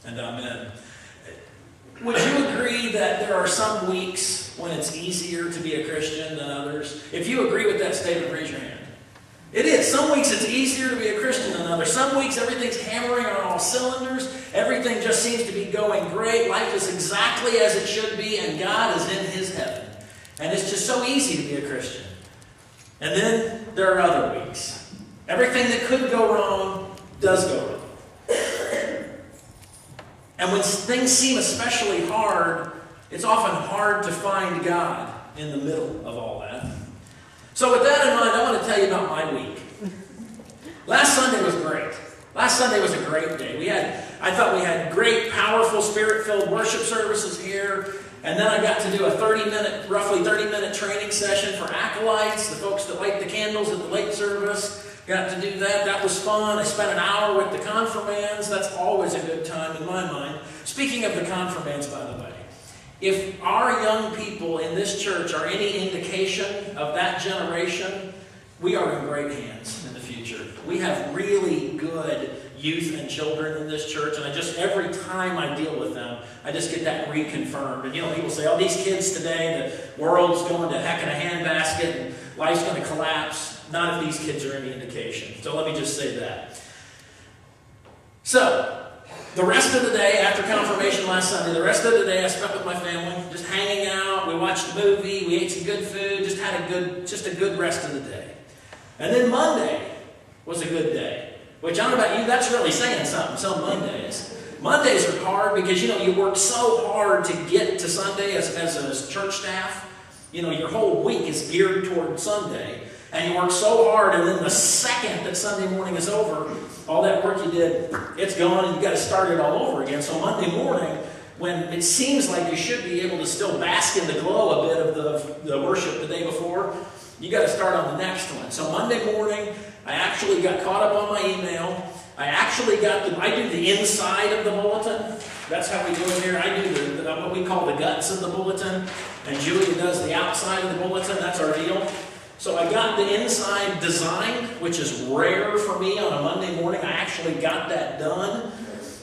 And amen. Would you agree that there are some weeks when it's easier to be a Christian than others? If you agree with that statement, raise your hand. It is. Some weeks it's easier to be a Christian than others. Some weeks everything's hammering on all cylinders. Everything just seems to be going great. Life is exactly as it should be, and God is in His heaven. And it's just so easy to be a Christian. And then there are other weeks. Everything that could go wrong does go wrong. And when things seem especially hard, it's often hard to find God in the middle of all that. So with that in mind, I want to tell you about my week. Last Sunday was great. Last Sunday was a great day. I thought we had great, powerful, spirit-filled worship services here. And then I got to do a roughly 30-minute training session for acolytes, the folks that light the candles at the late service. Got to do that. That was fun. I spent an hour with the confirmands. That's always a good time in my mind. Speaking of the confirmands, by the way, if our young people in this church are any indication of that generation, we are in great hands in the future. We have really good youth and children in this church, and every time I deal with them, I just get that reconfirmed. And people say, oh, these kids today, the world's going to heck in a handbasket and life's going to collapse. Not if these kids are any indication. So let me just say that. So, the rest of the day, after confirmation last Sunday, the rest of the day I spent with my family, just hanging out. We watched a movie, we ate some good food, just had a good rest of the day. And then Monday was a good day. Which, I don't know about you, that's really saying something, some Mondays. Mondays are hard because, you work so hard to get to Sunday as a church staff. Your whole week is geared toward Sunday. And you work so hard, and then the second that Sunday morning is over, all that work you did, it's gone, and you got to start it all over again. So Monday morning, when it seems like you should be able to still bask in the glow a bit of the worship the day before, you got to start on the next one. So Monday morning, I actually got caught up on my email. I do the inside of the bulletin. That's how we do it here. I do what we call the guts of the bulletin, and Julia does the outside of the bulletin. That's our deal. So I got the inside designed, which is rare for me on a Monday morning. I actually got that done.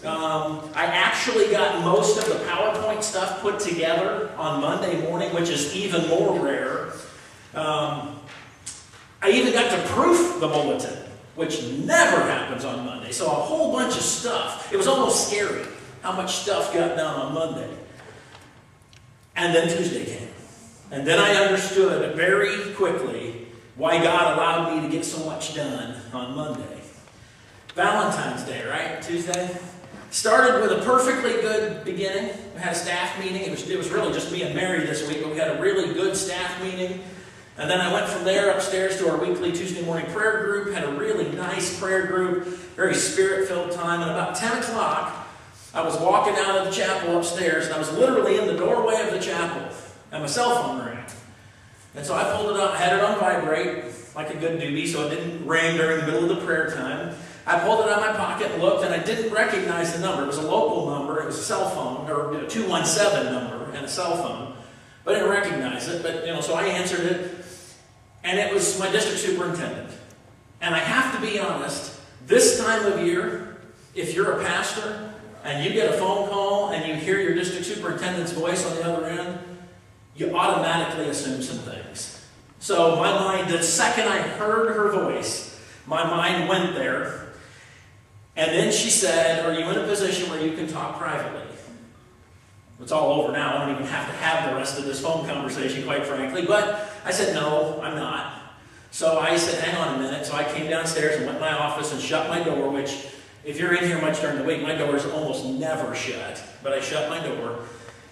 I actually got most of the PowerPoint stuff put together on Monday morning, which is even more rare. I even got to proof the bulletin, which never happens on Monday. So a whole bunch of stuff. It was almost scary how much stuff got done on Monday. And then Tuesday came. And then I understood very quickly why God allowed me to get so much done on Monday. Valentine's Day, right? Tuesday. Started with a perfectly good beginning. We had a staff meeting. It was really just me and Mary this week, but we had a really good staff meeting. And then I went from there upstairs to our weekly Tuesday morning prayer group. Had a really nice prayer group, very spirit-filled time. And about 10 o'clock, I was walking out of the chapel upstairs, and I was literally in the doorway of the chapel. And my cell phone rang. And so I pulled it up, had it on vibrate, like a good doobie, so it didn't ring during the middle of the prayer time. I pulled it out of my pocket and looked, and I didn't recognize the number. It was a local number. It was a cell phone, or a 217 number, and a cell phone. But I didn't recognize it. But, so I answered it, and it was my district superintendent. And I have to be honest, this time of year, if you're a pastor, and you get a phone call, and you hear your district superintendent's voice on the other end, you automatically assume some things. So my mind, the second I heard her voice, my mind went there. And then she said, are you in a position where you can talk privately? It's all over now. I don't even have to have the rest of this phone conversation, quite frankly. But I said, no, I'm not. So I said, hang on a minute. So I came downstairs and went to my office and shut my door, which, if you're in here much during the week, my door is almost never shut. But I shut my door.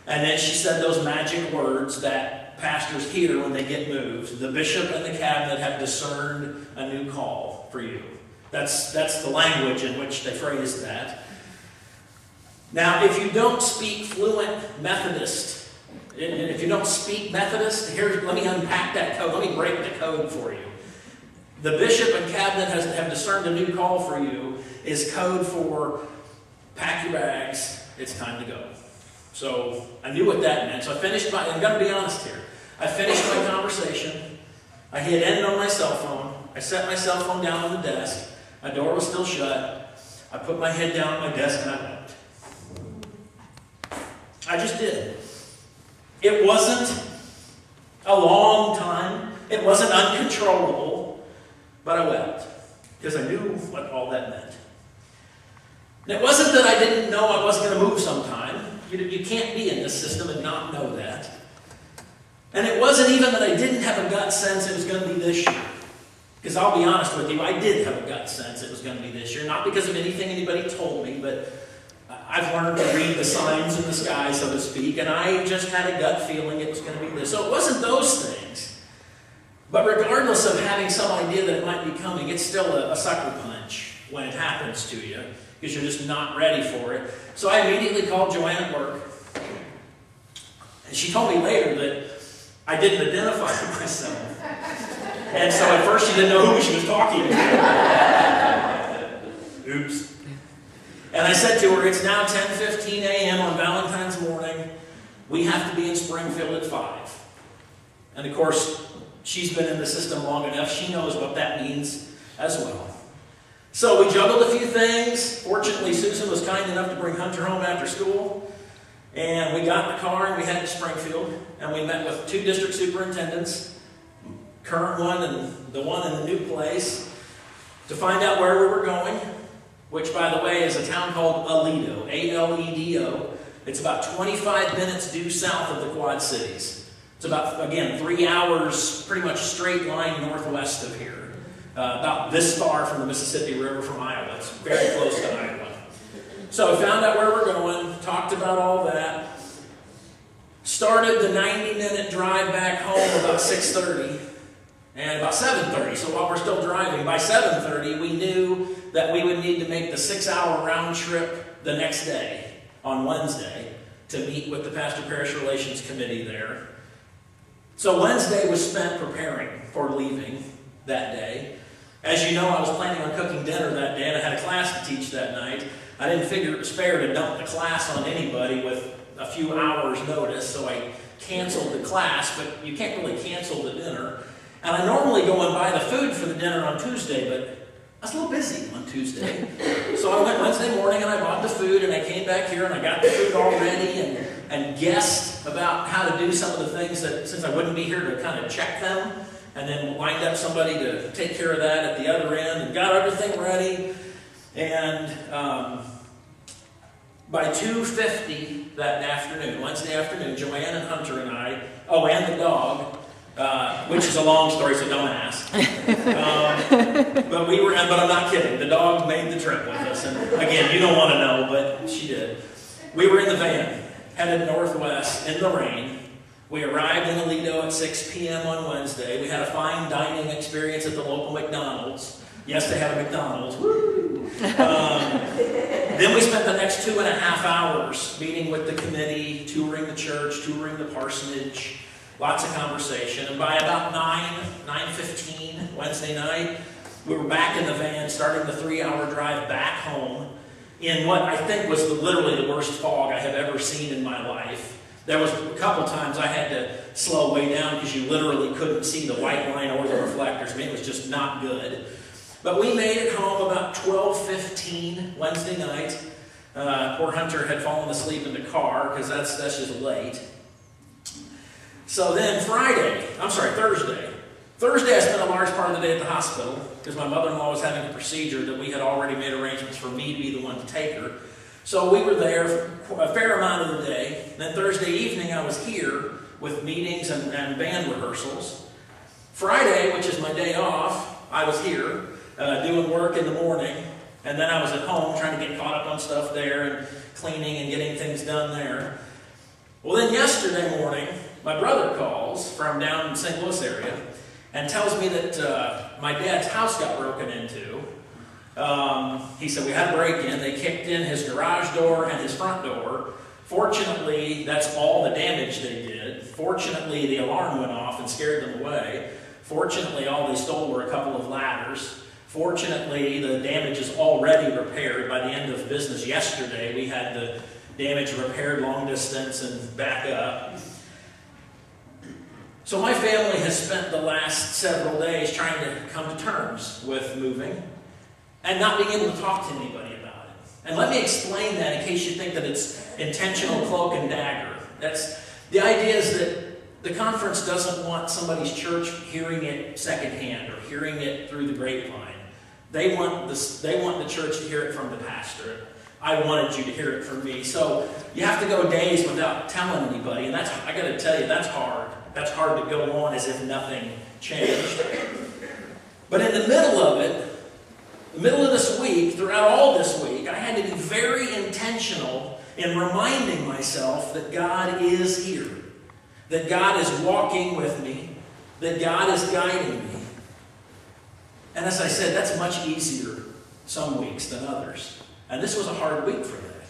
And then she said those magic words that pastors hear when they get moved. The bishop and the cabinet have discerned a new call for you. That's the language in which they phrase that. Now, if you don't speak fluent Methodist, let me unpack that code. Let me break the code for you. The bishop and cabinet have discerned a new call for you is code for pack your bags, it's time to go. So I knew what that meant. So I'm going to be honest here. I finished my conversation. I hit end on my cell phone. I set my cell phone down on the desk. My door was still shut. I put my head down at my desk and I went. I just did. It wasn't a long time. It wasn't uncontrollable. But I wept because I knew what all that meant. And it wasn't that I didn't know I wasn't going to move sometime. You can't be in this system and not know that. And it wasn't even that I didn't have a gut sense it was going to be this year. Because I'll be honest with you, I did have a gut sense it was going to be this year. Not because of anything anybody told me, but I've learned to read the signs in the sky, so to speak, and I just had a gut feeling it was going to be this. So it wasn't those things. But regardless of having some idea that it might be coming, it's still a sucker punch when it happens to you, because you're just not ready for it. So I immediately called Joanne at work, and she told me later that I didn't identify myself. And so at first she didn't know who she was talking to. Oops. And I said to her, it's now 10:15 a.m. on Valentine's morning. We have to be in Springfield at 5. And of course, she's been in the system long enough. She knows what that means as well. So we juggled a few things. Fortunately, Susan was kind enough to bring Hunter home after school. And we got in the car and we headed to Springfield. And we met with 2 district superintendents, current one and the one in the new place, to find out where we were going, which, by the way, is a town called Aledo, A-L-E-D-O. It's about 25 minutes due south of the Quad Cities. It's about, again, 3 hours, pretty much straight line northwest of here. About this far from the Mississippi River from Iowa. It's very close to Iowa. So we found out where we're going, talked about all that, started the 90-minute drive back home about 6:30, and about 7:30. So while we're still driving, by 7:30, we knew that we would need to make the 6-hour round trip the next day, on Wednesday, to meet with the Pastor Parish Relations Committee there. So Wednesday was spent preparing for leaving that day. As you know, I was planning on cooking dinner that day, and I had a class to teach that night. I didn't figure it was fair to dump the class on anybody with a few hours' notice, so I canceled the class, but you can't really cancel the dinner. And I normally go and buy the food for the dinner on Tuesday, but I was a little busy on Tuesday. So I went Wednesday morning and I bought the food, and I came back here and I got the food all ready and guessed about how to do some of the things that, since I wouldn't be here to kind of check them, and then lined up somebody to take care of that at the other end, and got everything ready. And by 2:50 that afternoon, Wednesday afternoon, Joanne and Hunter and I, and the dog, which is a long story, so don't ask. But I'm not kidding. The dog made the trip with us. And again, you don't want to know, but she did. We were in the van, headed northwest in the rain. We arrived in Aledo at 6 p.m. on Wednesday. We had a fine dining experience at the local McDonald's. Yes, they have a McDonald's. Woo! Then we spent the next 2.5 hours meeting with the committee, touring the church, touring the parsonage, lots of conversation. And by about 9:15 Wednesday night, we were back in the van, starting the 3-hour drive back home in what I think was literally the worst fog I have ever seen in my life. There was a couple times I had to slow way down because you literally couldn't see the white line or the reflectors. I mean, it was just not good. But we made it home about 12:15 Wednesday night. Poor Hunter had fallen asleep in the car because that's just late. So then Thursday. Thursday I spent a large part of the day at the hospital because my mother-in-law was having a procedure that we had already made arrangements for me to be the one to take her. So we were there for a fair amount of the day. Then Thursday evening I was here with meetings and band rehearsals. Friday, which is my day off, I was here doing work in the morning. And then I was at home trying to get caught up on stuff there and cleaning and getting things done there. Well, then yesterday morning, my brother calls from down in St. Louis area and tells me that my dad's house got broken into. He said we had a break-in. They kicked in his garage door and his front door. Fortunately, that's all the damage they did. Fortunately, the alarm went off and scared them away. Fortunately, all they stole were a couple of ladders. Fortunately, the damage is already repaired. By the end of business yesterday, we had the damage repaired long distance and back up. So my family has spent the last several days trying to come to terms with moving and not being able to talk to anybody about it. And let me explain that in case you think that it's intentional cloak and dagger. The idea is that the conference doesn't want somebody's church hearing it secondhand or hearing it through the grapevine. They want the church to hear it from the pastor. I wanted you to hear it from me. So you have to go days without telling anybody, and I got to tell you, that's hard. That's hard to go on as if nothing changed. But in the middle of it, the middle of this week, throughout all this week, I had to be very intentional in reminding myself that God is here, that God is walking with me, that God is guiding me. And as I said, that's much easier some weeks than others. And this was a hard week for that.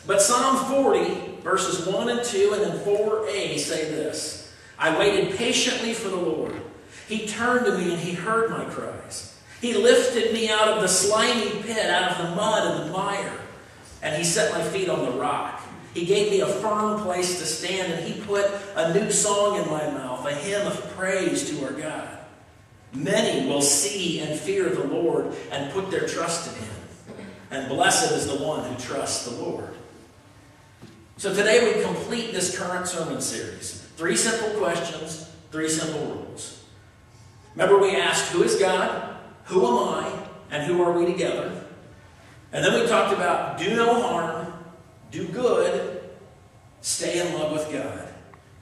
But Psalm 40, verses 1 and 2, and then 4a say this: I waited patiently for the Lord. He turned to me and he heard my cries. He lifted me out of the slimy pit, out of the mud and the mire, and he set my feet on the rock. He gave me a firm place to stand, and he put a new song in my mouth, a hymn of praise to our God. Many will see and fear the Lord and put their trust in him. And blessed is the one who trusts the Lord. So today we complete this current sermon series. 3 simple questions, 3 simple rules. Remember, we asked, who is God? Who am I? And who are we together? And then we talked about do no harm, do good, stay in love with God.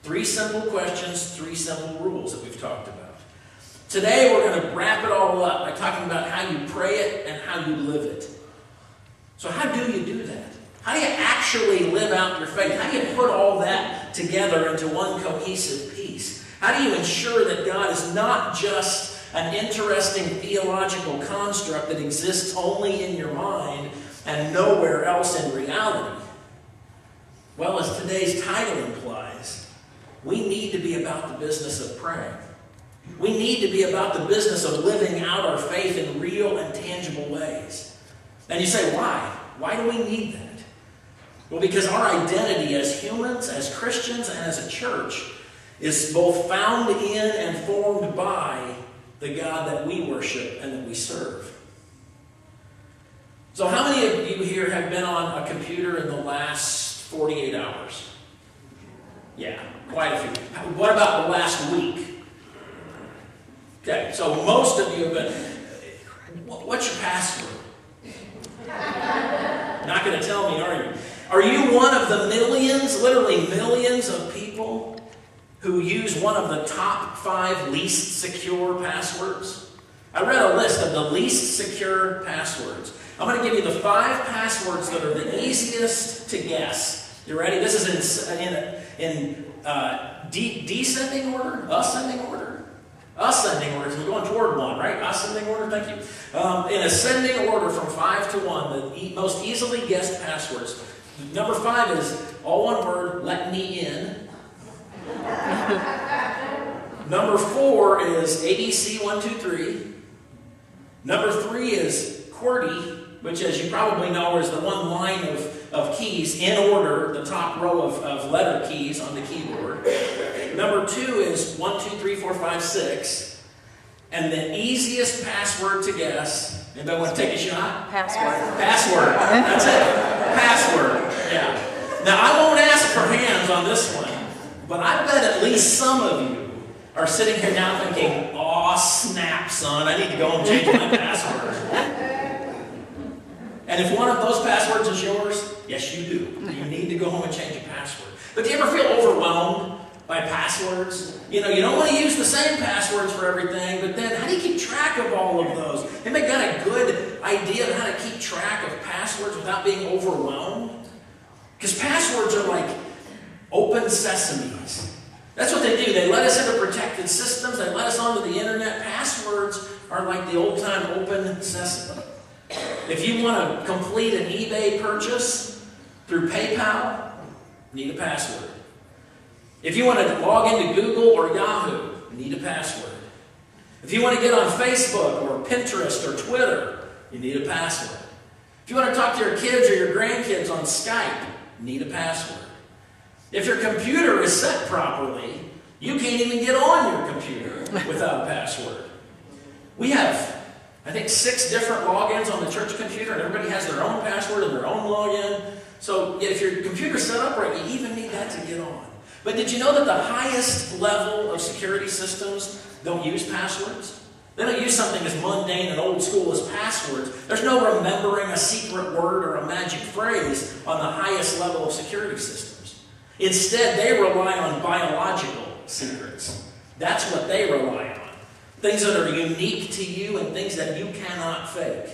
3 simple questions, 3 simple rules that we've talked about. Today we're going to wrap it all up by talking about how you pray it and how you live it. So how do you do that? How do you actually live out your faith? How do you put all that together into one cohesive piece? How do you ensure that God is not just an interesting theological construct that exists only in your mind and nowhere else in reality? Well, as today's title implies, we need to be about the business of praying. We need to be about the business of living out our faith in real and tangible ways. And you say, why? Why do we need that? Well, because our identity as humans, as Christians, and as a church is both found in and formed by the God that we worship and that we serve. So how many of you here have been on a computer in the last 48 hours? Yeah, quite a few. What about the last week? Okay, so most of you have been. What's your password? Not going to tell me, are you? Are you one of the millions, literally millions of people who use one of the top 5 least secure passwords? I read a list of the least secure passwords. I'm going to give you the 5 passwords that are the easiest to guess. You ready? This is in descending order, ascending order. Ascending order, we're going toward 1, right? Ascending order, thank you. In ascending order from 5 to 1, the most easily guessed passwords. Number 5 is all one word, let me in. Number 4 is ABC123. Number 3 is QWERTY, which, as you probably know, is the one line of keys in order, the top row of letter keys on the keyboard. Number 2 is 1, 2, 3, 4, 5, 6. And the easiest password to guess. Anybody want to take a shot? Password. Password. That's it. Password. Yeah. Now, I won't ask for hands on this one, but I bet at least some of you are sitting here now thinking, "Aw, snap, son, I need to go and change my password." And if one of those passwords is yours, yes, you do. You need to go home and change your password. But do you ever feel overwhelmed by passwords? You know, you don't want to use the same passwords for everything, but then how do you keep track of all of those? Anybody got a good idea of how to keep track of passwords without being overwhelmed? Because passwords are like open sesames. That's what they do. They let us into protected systems. They let us onto the internet. Passwords are like the old-time open sesame. If you want to complete an eBay purchase through PayPal, you need a password. If you want to log into Google or Yahoo, you need a password. If you want to get on Facebook or Pinterest or Twitter, you need a password. If you want to talk to your kids or your grandkids on Skype, you need a password. If your computer is set properly, you can't even get on your computer without a password. We have I think 6 different logins on the church computer, and everybody has their own password and their own login. So if your computer's set up right, you even need that to get on. But did you know that the highest level of security systems don't use passwords? They don't use something as mundane and old school as passwords. There's no remembering a secret word or a magic phrase on the highest level of security systems. Instead, they rely on biological secrets. That's what they rely on. Things that are unique to you and things that you cannot fake.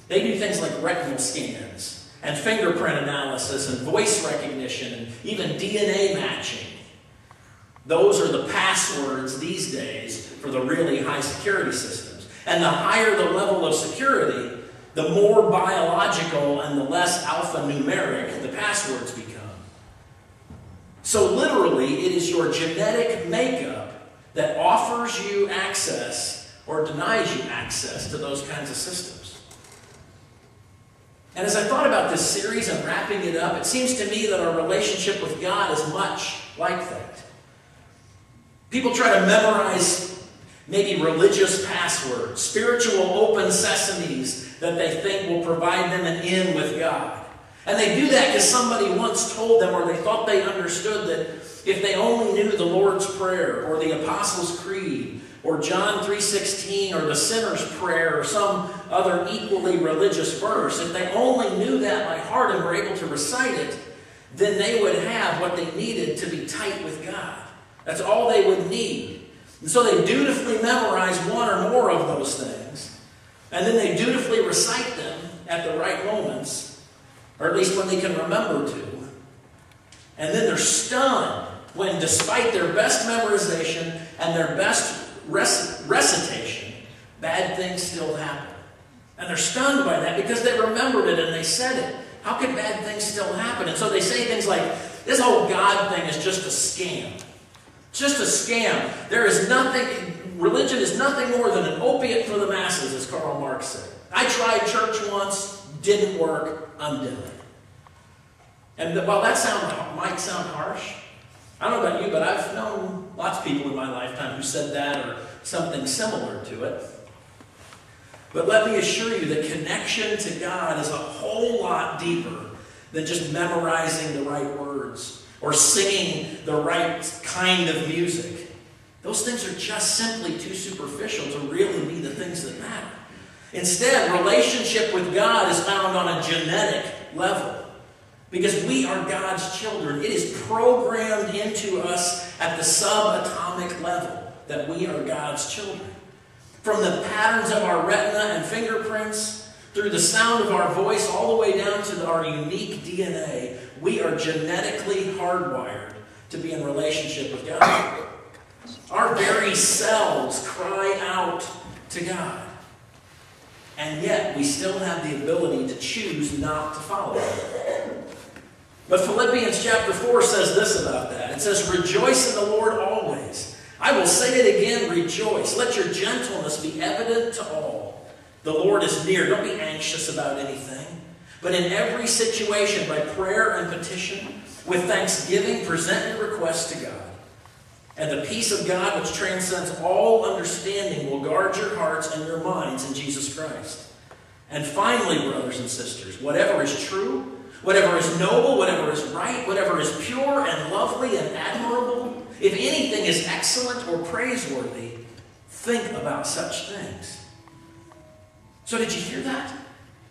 They do things like retinal scans and fingerprint analysis and voice recognition and even DNA matching. Those are the passwords these days for the really high security systems. And the higher the level of security, the more biological and the less alphanumeric the passwords become. So literally, it is your genetic makeup that offers you access or denies you access to those kinds of systems. And as I thought about this series and wrapping it up, it seems to me that our relationship with God is much like that. People try to memorize maybe religious passwords, spiritual open sesames that they think will provide them an in with God. And they do that because somebody once told them, or they thought they understood, that if they only knew the Lord's Prayer or the Apostles' Creed or John 3:16 or the Sinner's Prayer or some other equally religious verse, if they only knew that by heart and were able to recite it, then they would have what they needed to be tight with God. That's all they would need. And so they dutifully memorize one or more of those things, and then they dutifully recite them at the right moments, or at least when they can remember to. And then they're stunned when, despite their best memorization and their best recitation, bad things still happen. And they're stunned by that because they remembered it and they said it. How could bad things still happen? And so they say things like, this whole God thing is just a scam. It's just a scam. There is nothing, religion is nothing more than an opiate for the masses, as Karl Marx said. I tried church once, didn't work, I'm done. And while that might sound harsh, I don't know about you, but I've known lots of people in my lifetime who said that or something similar to it. But let me assure you that connection to God is a whole lot deeper than just memorizing the right words or singing the right kind of music. Those things are just simply too superficial to really be the things that matter. Instead, relationship with God is found on a genetic level. Because we are God's children. It is programmed into us at the subatomic level that we are God's children. From the patterns of our retina and fingerprints, through the sound of our voice, all the way down to our unique DNA, we are genetically hardwired to be in relationship with God. Our very cells cry out to God. And yet, we still have the ability to choose not to follow Him. But Philippians chapter 4 says this about that. It says, rejoice in the Lord always. I will say it again, rejoice. Let your gentleness be evident to all. The Lord is near. Don't be anxious about anything. But in every situation, by prayer and petition, with thanksgiving, present your requests to God. And the peace of God, which transcends all understanding, will guard your hearts and your minds in Jesus Christ. And finally, brothers and sisters, whatever is true, whatever is noble, whatever is right, whatever is pure and lovely and admirable, if anything is excellent or praiseworthy, think about such things. So did you hear that?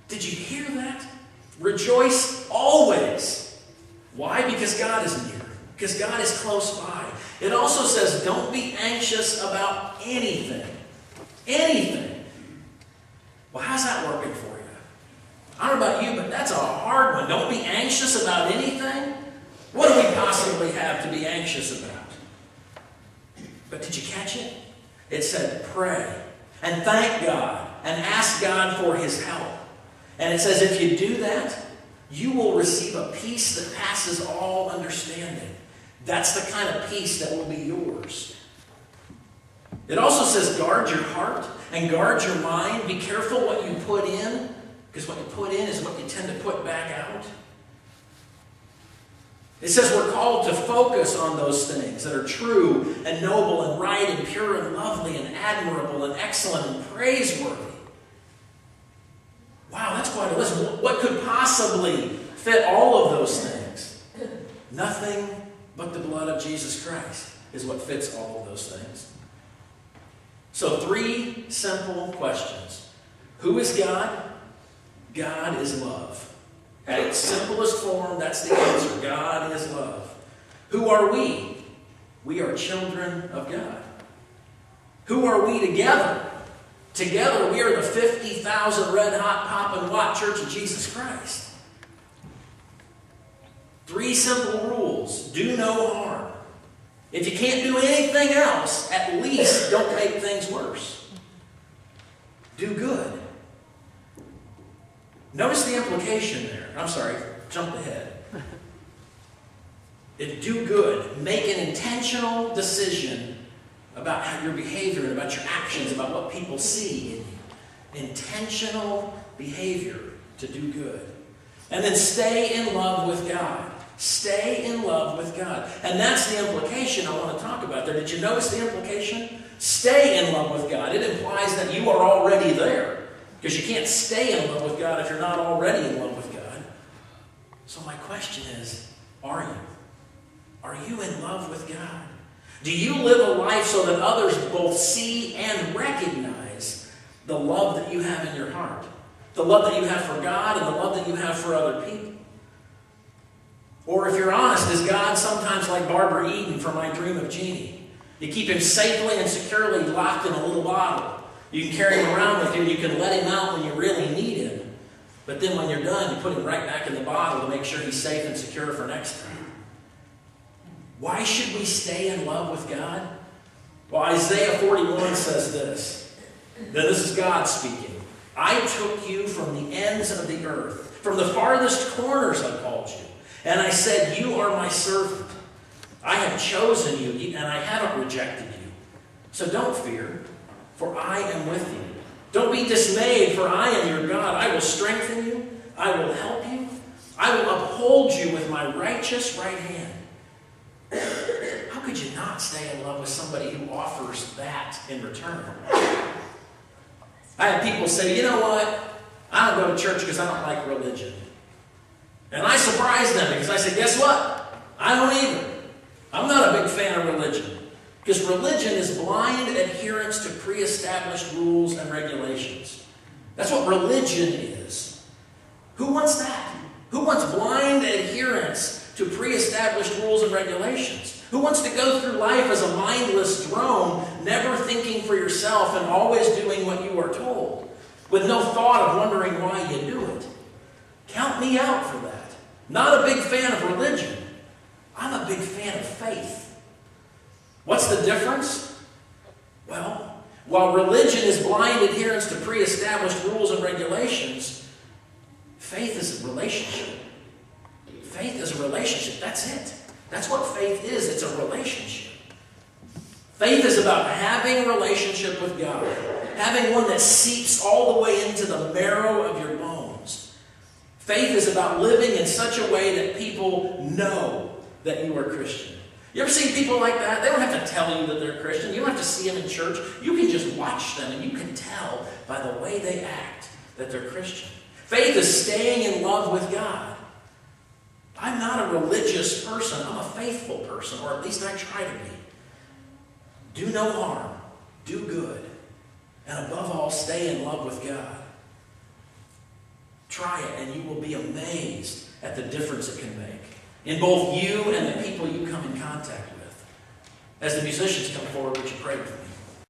Did you hear that? Rejoice always. Why? Because God is near. Because God is close by. It also says, don't be anxious about anything. Anything. Well, how's that working for you? I don't know about you, but that's a hard one. Don't be anxious about anything. What do we possibly have to be anxious about? But did you catch it? It said pray and thank God and ask God for His help. And it says if you do that, you will receive a peace that passes all understanding. That's the kind of peace that will be yours. It also says guard your heart and guard your mind. Be careful what you put in, because what you put in is what you tend to put back out. It says we're called to focus on those things that are true and noble and right and pure and lovely and admirable and excellent and praiseworthy. possibly fit all of those things? Nothing but the blood of Jesus Christ is what fits all of those things. So 3 simple questions. Who is God? God is love. At its simplest form, that's the answer. God is love. Who are we? We are children of God. Who are we together? Together, we are the 50,000 red-hot, poppin' watt Church of Jesus Christ. 3 simple rules. Do no harm. If you can't do anything else, at least don't make things worse. Do good. Notice the implication there. I'm sorry, jumped ahead. If do good, make an intentional decision about how your behavior and about your actions, about what people see in you. Intentional behavior to do good. And then stay in love with God. Stay in love with God. And that's the implication I want to talk about there. Did you notice the implication? Stay in love with God. It implies that you are already there. Because you can't stay in love with God if you're not already in love with God. So my question is, are you? Are you in love with God? Do you live a life so that others both see and recognize the love that you have in your heart? The love that you have for God and the love that you have for other people? Or if you're honest, is God sometimes like Barbara Eden from My Dream of Jeannie? You keep him safely and securely locked in a little bottle. You can carry him around with you. You can let him out when you really need him. But then when you're done, you put him right back in the bottle to make sure he's safe and secure for next time. Why should we stay in love with God? Well, Isaiah 41 says this. Now, this is God speaking. I took you from the ends of the earth. From the farthest corners I called you. And I said, you are my servant. I have chosen you, and I haven't rejected you. So don't fear, for I am with you. Don't be dismayed, for I am your God. I will strengthen you. I will help you. I will uphold you with my righteous right hand. How could you not stay in love with somebody who offers that in return? I have people say, you know what? I don't go to church because I don't like religion. And I surprise them because I say, guess what? I don't either. I'm not a big fan of religion. Because religion is blind adherence to pre-established rules and regulations. That's what religion is. Who wants that? Who wants blind adherence to pre-established rules and regulations? Who wants to go through life as a mindless drone, never thinking for yourself and always doing what you are told, with no thought of wondering why you do it? Count me out for that. Not a big fan of religion. I'm a big fan of faith. What's the difference? Well, while religion is blind adherence to pre-established rules and regulations, faith is a relationship. Faith is a relationship. That's it. That's what faith is. It's a relationship. Faith is about having a relationship with God. Having one that seeps all the way into the marrow of your bones. Faith is about living in such a way that people know that you are Christian. You ever see people like that? They don't have to tell you that they're Christian. You don't have to see them in church. You can just watch them and you can tell by the way they act that they're Christian. Faith is staying in love with God. I'm not a religious person. I'm a faithful person, or at least I try to be. Do no harm. Do good. And above all, stay in love with God. Try it and you will be amazed at the difference it can make in both you and the people you come in contact with. As the musicians come forward, would you pray with me?